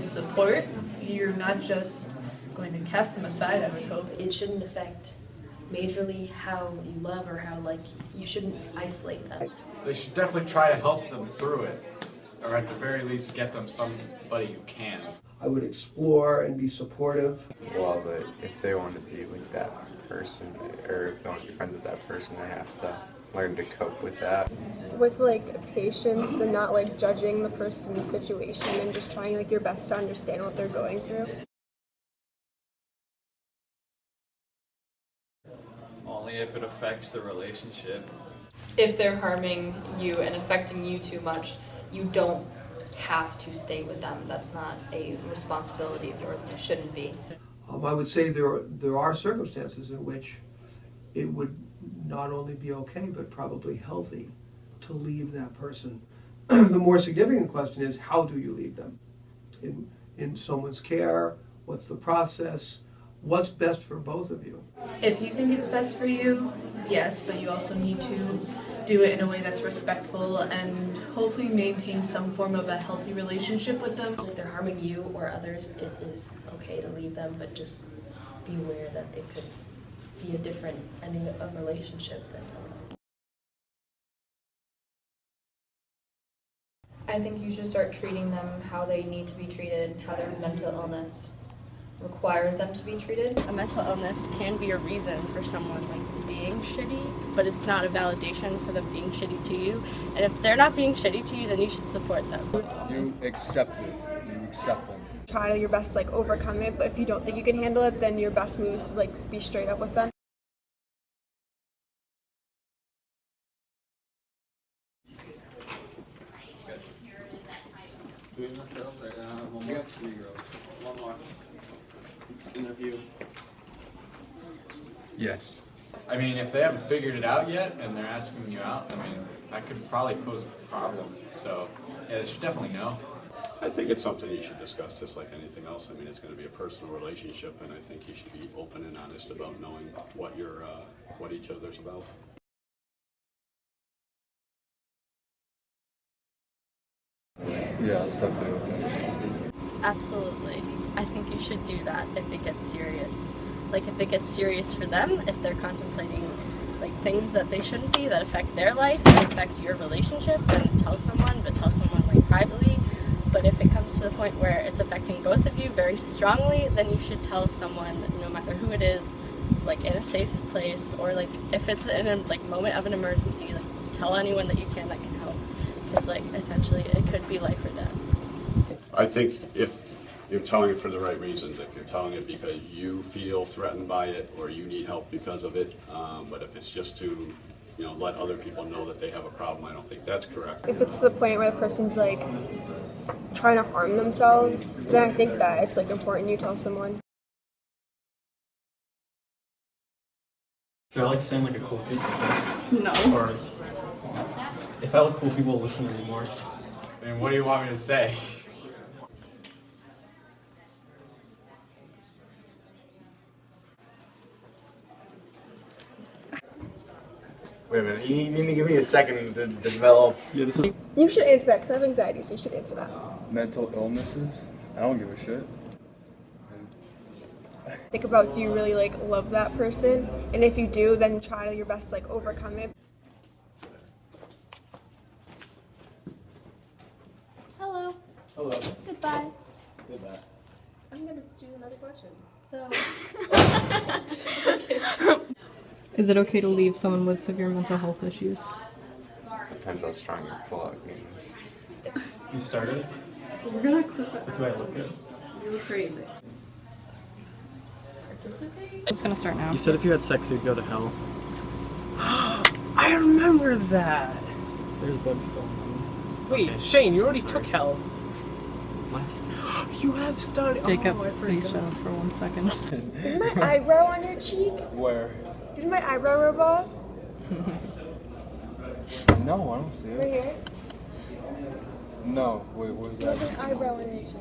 the support. You're not just going to cast them aside, I would hope. It shouldn't affect majorly how you love or how, like, you shouldn't isolate them. They should definitely try to help them through it, or at the very least get them somebody who can. I would explore and be supportive. Well, but if they want to be with that person, or if they want to be friends with that person, they have to learn to cope with that. With like patience and not like judging the person's situation and just trying like your best to understand what they're going through. Only if it affects the relationship. If they're harming you and affecting you too much, you don't have to stay with them. That's not a responsibility of yours, and it shouldn't be. I would say there are circumstances in which it would not only be okay, but probably healthy to leave that person. The more significant question is, how do you leave them? In someone's care, what's the process? What's best for both of you? If you think it's best for you, yes, but you also need to do it in a way that's respectful and hopefully maintain some form of a healthy relationship with them. If they're harming you or others, it is okay to leave them, but just be aware that it could be a different ending of relationship than someone else. I think you should start treating them how they need to be treated, how their mental illness requires them to be treated. A mental illness can be a reason for someone like being shitty, but it's not a validation for them being shitty to you. And if they're not being shitty to you, then you should support them. You accept it. You accept them. Try your best to like overcome it, but if you don't think you can handle it, then your best move is to like be straight up with them. Do we have enough girls? One more. 3 girls. One more. Interview. Yes. I mean, if they haven't figured it out yet and they're asking you out, I mean, that could probably pose a problem. So, yeah, they should definitely know. I think it's something you should discuss just like anything else. I mean, it's going to be a personal relationship, and I think you should be open and honest about knowing what each other's about. Yeah, it's definitely okay. Absolutely. I think you should do that if it gets serious. Like if it gets serious for them, if they're contemplating like things that they shouldn't be, that affect their life, that affect your relationship, then tell someone, but tell someone like privately. But if it comes to the point where it's affecting both of you very strongly, then you should tell someone, no matter who it is, like in a safe place, or like if it's in a like moment of an emergency, like tell anyone that you can that can help. Because like essentially it could be life or death. I think if you're telling it for the right reasons, if you're telling it because you feel threatened by it or you need help because of it, but if it's just to, let other people know that they have a problem, I don't think that's correct. If it's to the point where the person's like trying to harm themselves, then I think that it's like important you tell someone. Do I like saying like a cool face to face? No. Or if I look cool, people will listen to me more. I mean, what do you want me to say? Wait a minute, you need to give me a second to develop. Yeah, this is You should answer that because I have anxiety, so you should answer that. Mental illnesses? I don't give a shit. Think about, do you really like love that person? And if you do, then try your best to like overcome it. Hello. Hello. Goodbye. Goodbye. I'm gonna do another question. So. Is it okay to leave someone with severe mental health issues? Depends how strong your pull-out game is. you started. We're gonna clip it. What do I look good? You look crazy. Participate? I'm just gonna start now. You said if you had sex, you'd go to hell. I remember that. There's Bugs Bunny. Wait, okay. Shane, you already took hell. Last. You have studied. Jacob, I please shut up for 1 second. Is my eyebrow on your cheek? Where? Did my eyebrow rub off? No, I don't see it. Right here? No, wait, where's that? There's an eyebrow on your cheek.